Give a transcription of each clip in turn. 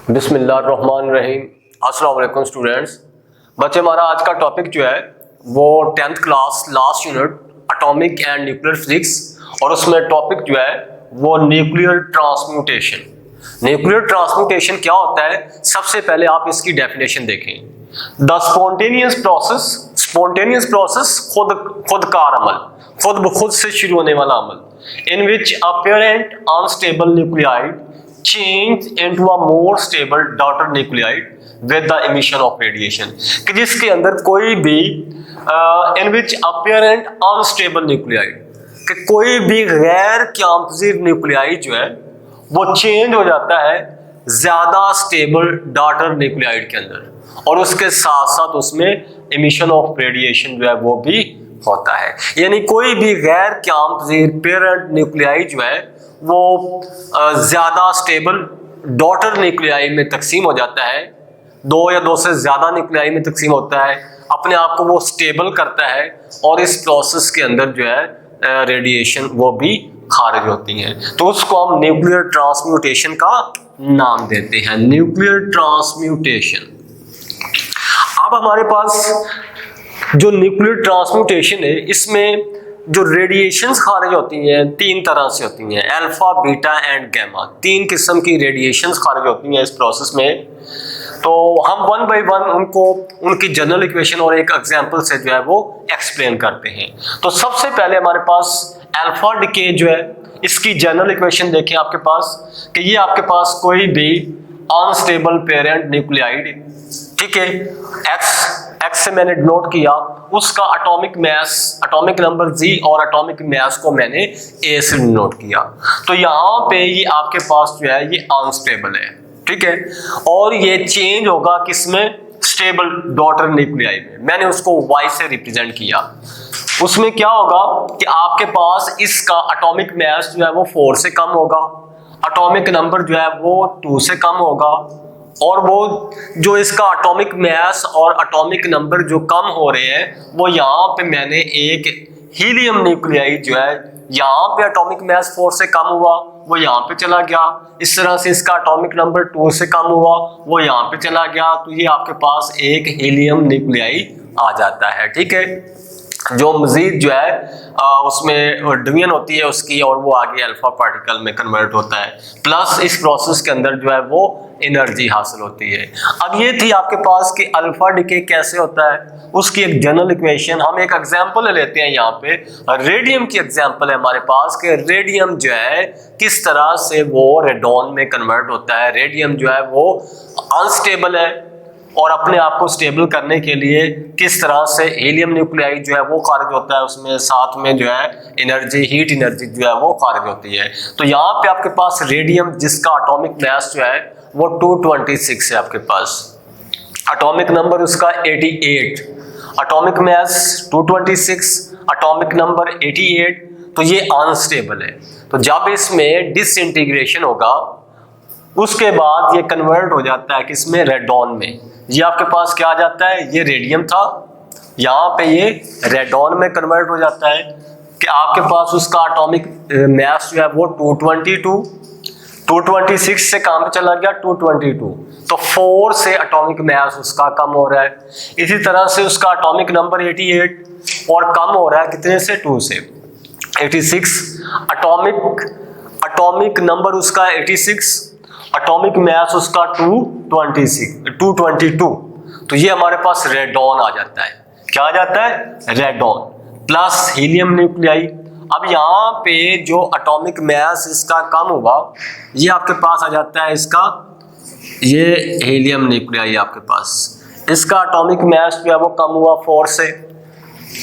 बिस्मिल्लाहिर्रहमानिर्रहीम। अस्सलाम वालेकुम स्टूडेंट्स। बच्चे, हमारा आज का टॉपिक जो है वो 10th class last unit atomic and nuclear physics, और उसमें टॉपिक जो है वो न्यूक्लियर ट्रांसम्यूटेशन। न्यूक्लियर ट्रांसम्यूटेशन क्या होता है, सबसे पहले आप इसकी डेफिनेशन देखें। द स्पॉन्टेनियस प्रोसेस खुदकार अमल, खुद ब खुद से शुरू होने वाला अमल, in which apparent unstable nuclide change into a more stable daughter nuclide with the emission of radiation, कि जिसके अंदर कोई भी in which apparent unstable nuclide, कि कोई भी गैर क्यामपजीर न्यूक्लियाइड जो है वो चेंज हो जाता है ज्यादा स्टेबल डॉटर न्यूक्लियाइड के अंदर, और उसके साथ साथ उसमें emission of radiation जो है वो भी होता है। यानी कोई भी गैर क्यामपजीर पेरेंट न्यूक्लियाइड जो है वो ज्यादा स्टेबल डॉटर न्यूक्लियाई में तकसीम हो जाता है, दो या दो से ज्यादा न्यूक्लियाई में तकसीम होता है, अपने आप को वो स्टेबल करता है, और इस प्रोसेस के अंदर जो है रेडिएशन वो भी खारिज होती है, तो उसको हम न्यूक्लियर ट्रांसम्यूटेशन का नाम देते हैं, न्यूक्लियर ट्रांसम्यूटेशन। अब हमारे पास जो न्यूक्लियर ट्रांसम्यूटेशन है, इसमें जो रेडिएशंस खारिज होती हैं तीन तरह से होती हैं, अल्फा, बीटा एंड गैमा। तीन किस्म की रेडिएशंस खारिज होती हैं इस प्रोसेस में। तो हम वन बाय वन उनको उनकी जनरल इक्वेशन और एक एग्जांपल से जो है वो एक्सप्लेन करते हैं। तो सबसे पहले हमारे पास अल्फा डिके जो है, इसकी जनरल इक्वेशन देखें आपके पास, कि ये आपके पास कोई भी अनस्टेबल पेरेंट न्यूक्लियाइड, ठीक है, एक्स से मैंने नोट किया, उसका एटॉमिक मास, एटॉमिक नंबर जी और एटॉमिक मास को मैंने ए से नोट किया। तो यहाँ पे ये आपके पास जो है ये अनस्टेबल है, ठीक है, और ये चेंज होगा किसमें, स्टेबल डॉटर न्यूक्लियाई में। मैंने उसको वाई से रिप्रेजेंट किया। उसमें क्या होगा कि आपके पास इसका एटॉमिक मास जो है वो 4 से कम होगा, एटॉमिक नंबर जो है वो 2 से कम होगा, और वो जो इसका एटॉमिक मास और एटॉमिक नंबर जो कम हो रहे हैं वो यहाँ पे मैंने एक हीलियम न्यूक्लियाइड जो है, यहाँ पे एटॉमिक मास 4 से कम हुआ वो यहाँ पे चला गया, इस तरह से इसका एटॉमिक नंबर 2 से कम हुआ वो यहाँ पे चला गया, तो ये आपके पास एक हीलियम न्यूक्लियाइड आ जाता है, ठीक है, जो मजीद जो है उसमें डिवीजन होती है उसकी, और वो आगे अल्फा पार्टिकल में कन्वर्ट होता है, प्लस इस प्रोसेस के अंदर जो है वो एनर्जी हासिल होती है। अब ये थी आपके पास कि अल्फा डिके कैसे होता है, उसकी एक जनरल इक्वेशन। हम एक एग्जांपल ले लेते हैं, यहाँ पे रेडियम की एग्जांपल है हमारे पास, कि रेडियम जो है किस तरह से वो रेडॉन में कन्वर्ट होता है। रेडियम जो है वो अनस्टेबल है, और अपने आप को स्टेबल करने के लिए किस तरह से हीलियम न्यूक्लियाइड जो है वो खारिज होता है, उसमें साथ में जो है एनर्जी, हीट एनर्जी जो है वो खारिज होती है। तो यहाँ पे आपके पास रेडियम जिसका एटॉमिक मास जो है वो 226 है, आपके पास एटॉमिक नंबर उसका 88, एटॉमिक मास 226, एटॉमिक नंबर 88, तो ये अनस्टेबल है। तो जब इसमें डिसइंटीग्रेशन होगा उसके बाद ये कन्वर्ट हो जाता है किसमें, रेडॉन में। ये आपके पास क्या आ जाता है, ये रेडियम था, यहाँ पे ये रेडॉन में कन्वर्ट हो जाता है, कि आपके पास उसका एटॉमिक मास जो है वो 226 से कहाँ पे चला गया, 222, तो 4 से एटॉमिक मास उसका कम हो रहा है। इसी तरह से उसका एटॉमिक नंबर 88 और कम हो रहा है कितने से, 2 से 86, एटॉमिक नंबर उसका 86, एटॉमिक मास उसका 222, तो ये हमारे पास रेडॉन आ जाता है। क्या आ जाता है, रेडॉन प्लस हीलियम न्यूक्लियाई। अब यहाँ पे जो एटॉमिक मास इसका कम हुआ, ये आपके पास आ जाता है इसका, ये हीलियम न्यूक्लियाई आपके पास, इसका एटॉमिक मास जो है वो कम हुआ 4 से,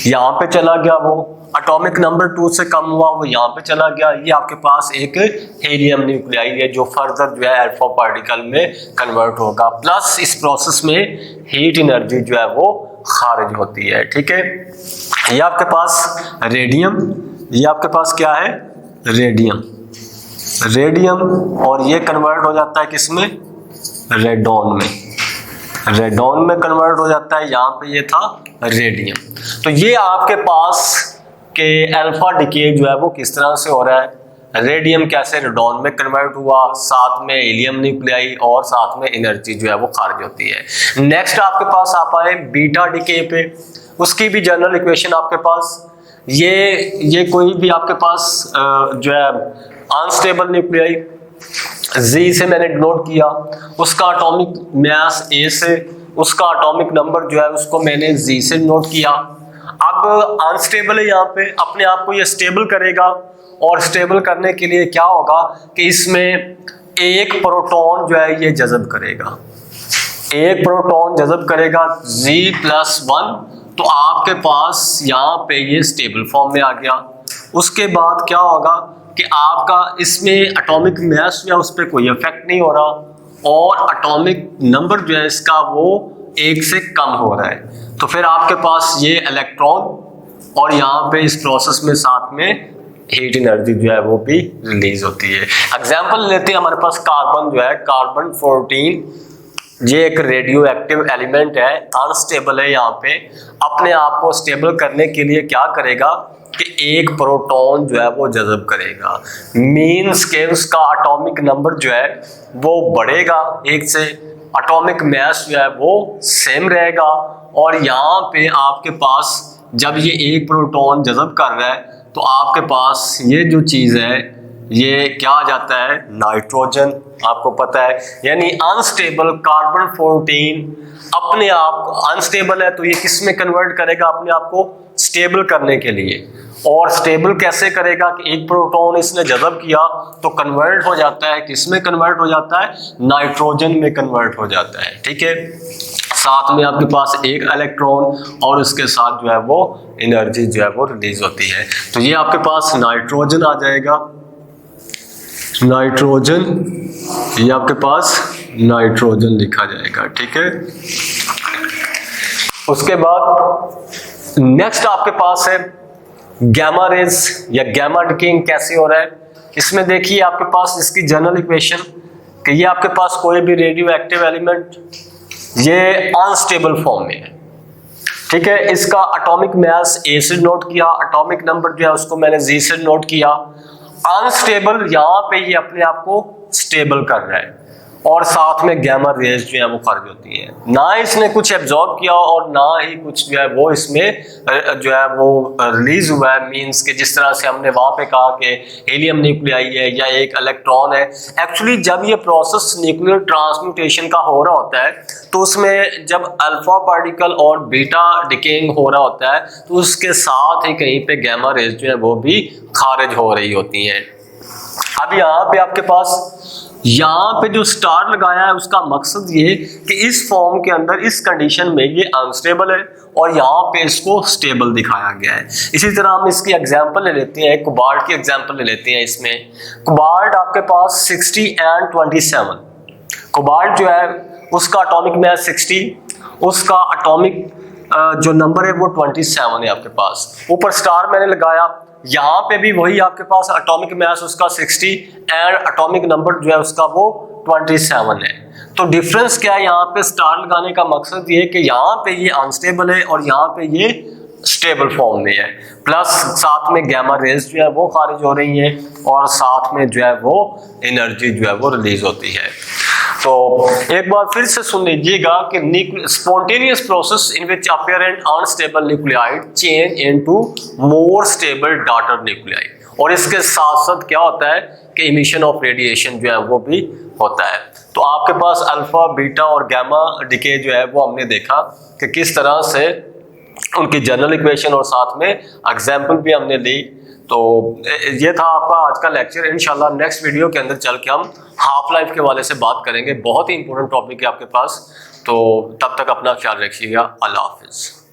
यहाँ पे चला गया, वो एटॉमिक नंबर 2 से कम हुआ वो यहाँ पे चला गया। ये आपके पास एक हीलियम न्यूक्लियाइड है जो फर्दर जो है अल्फा पार्टिकल में कन्वर्ट होगा, प्लस इस प्रोसेस में हीट एनर्जी जो है वो खारिज होती है, ठीक है। ये आपके पास रेडियम, ये आपके पास क्या है, रेडियम, और ये कन्वर्ट हो जाता है किसमें, रेडॉन में कन्वर्ट हो जाता है। यहाँ पे ये था रेडियम। तो ये आपके पास के अल्फा डिके जो है वो किस तरह से हो रहा है, रेडियम कैसे रेडॉन में कन्वर्ट हुआ, साथ में हीलियम न्यूक्लियाई और साथ में एनर्जी जो है वो खारिज होती है। नेक्स्ट आपके पास आप आए बीटा डिके पे, उसकी भी जनरल इक्वेशन आपके पास ये कोई भी आपके पास जो है अनस्टेबल न्यूक्लियाई Z से मैंने डिनोट किया, उसका एटॉमिक मास A से, उसका एटॉमिक नंबर जो है उसको मैंने Z से डिनोट किया। अब अनस्टेबल है यहाँ पे, अपने आप को ये स्टेबल करेगा और स्टेबल करने के लिए क्या होगा कि इसमें एक प्रोटॉन जो है ये जज़ब करेगा, एक प्रोटॉन जज़ब करेगा Z+1, तो आपके पास यहाँ पे ये स्टेबल फॉर्म में आ गया। उसके बाद क्या होगा कि आपका इसमें एटॉमिक मास जो है उस पर कोई इफेक्ट नहीं हो रहा और एटॉमिक नंबर जो है इसका वो 1 से कम हो रहा है। तो फिर आपके पास ये इलेक्ट्रॉन और यहाँ पे इस प्रोसेस में साथ में हीट एनर्जी जो है वो भी रिलीज होती है। एग्जांपल लेते हैं, हमारे पास कार्बन जो है, कार्बन 14, ये एक रेडियो एक्टिव एलिमेंट है, अनस्टेबल है। यहाँ पे अपने आप को स्टेबल करने के लिए क्या करेगा कि एक प्रोटॉन जो है वो जज़ब करेगा, मीन्स के उसका एटॉमिक नंबर जो है वो बढ़ेगा 1 से, एटॉमिक मास जो है वो सेम रहेगा और यहाँ पे आपके पास जब ये एक प्रोटॉन जज़ब कर रहा है तो आपके पास ये जो चीज़ है ये क्या आ जाता है, नाइट्रोजन, आपको पता है। यानी अनस्टेबल कार्बन 14 अपने आप अनस्टेबल है तो ये किस में कन्वर्ट करेगा, अपने आप को स्टेबल करने के लिए। और स्टेबल कैसे करेगा कि एक प्रोटॉन इसने जज़ब किया तो कन्वर्ट हो जाता है, किस में कन्वर्ट हो जाता है, नाइट्रोजन में कन्वर्ट हो जाता है। ठीक है, साथ में आपके पास एक इलेक्ट्रॉन और उसके साथ जो है वो एनर्जी जो है वो रिलीज होती है। तो ये आपके पास नाइट्रोजन आ जाएगा, नाइट्रोजन, ये आपके पास नाइट्रोजन लिखा जाएगा। ठीक है, उसके बाद नेक्स्ट आपके पास है गैमा रेज या गैमा डिकेइंग कैसे हो रहा है। इसमें देखिए आपके पास इसकी जनरल इक्वेशन कि ये आपके पास कोई भी रेडियो एक्टिव एलिमेंट ये अनस्टेबल फॉर्म में है। ठीक है, इसका एटॉमिक मास A से नोट किया, एटॉमिक नंबर जो है उसको मैंने Z से नोट किया। अनस्टेबल, यहाँ पे ये अपने आप को स्टेबल कर रहा है और साथ में गैमा रेज जो है वो खारिज होती है। ना इसने कुछ एब्जॉर्ब किया और ना ही कुछ जो है वो इसमें जो है वो रिलीज हुआ है, मींस के जिस तरह से हमने वहां पे कहा कि हीलियम न्यूक्लियाई है या एक इलेक्ट्रॉन है। एक्चुअली जब ये प्रोसेस न्यूक्लियर ट्रांसम्यूटेशन का हो रहा होता है तो उसमें जब अल्फा पार्टिकल और बीटा डिकेइंग हो रहा होता है तो उसके साथ ही कहीं पे गैमा रेज जो है वो भी खारिज हो रही होती हैं। अब यहाँ पे आपके पास यहाँ पे जो स्टार लगाया है उसका मकसद ये कि इस फॉर्म के अंदर इस कंडीशन में ये अनस्टेबल है और यहाँ पे इसको स्टेबल दिखाया गया है। इसी तरह हम इसकी एग्जांपल ले लेते हैं, कोबाल्ट की एग्जांपल ले लेते हैं। इसमें कोबाल्ट आपके पास 60 and 27, कोबाल्ट जो है उसका एटॉमिक मास 60, उसका एटॉमिक जो नंबर है वो 27 है आपके पास। ऊपर स्टार मैंने लगाया, यहाँ पे भी वही आपके पास एटॉमिक मास उसका 60 एंड एटॉमिक नंबर जो है उसका वो 27 है। तो डिफरेंस क्या है, यहाँ पे स्टार लगाने का मकसद ये है कि यहाँ पे ये अनस्टेबल है और यहाँ पे ये स्टेबल फॉर्म में है, प्लस साथ में गैमा रेज जो है वो खारिज हो रही है और साथ में जो है वो एनर्जी जो है वो रिलीज होती है। तो एक बार फिर से सुन लीजिएगा कि spontaneous process in which apparent unstable nuclide change into more stable daughter nuclei, और इसके साथ साथ क्या होता है कि इमिशन ऑफ रेडिएशन जो है वो भी होता है। तो आपके पास अल्फा, बीटा और गैमा डिके जो है वो हमने देखा कि किस तरह से उनकी जनरल इक्वेशन और साथ में एग्जाम्पल भी हमने ली। तो ये था आपका आज का लेक्चर। इंशाल्लाह नेक्स्ट वीडियो के अंदर चल के हम हाफ लाइफ के वाले से बात करेंगे, बहुत ही इंपॉर्टेंट टॉपिक है आपके पास। तो तब तक अपना ख्याल रखिएगा। अल्लाह हाफिज़।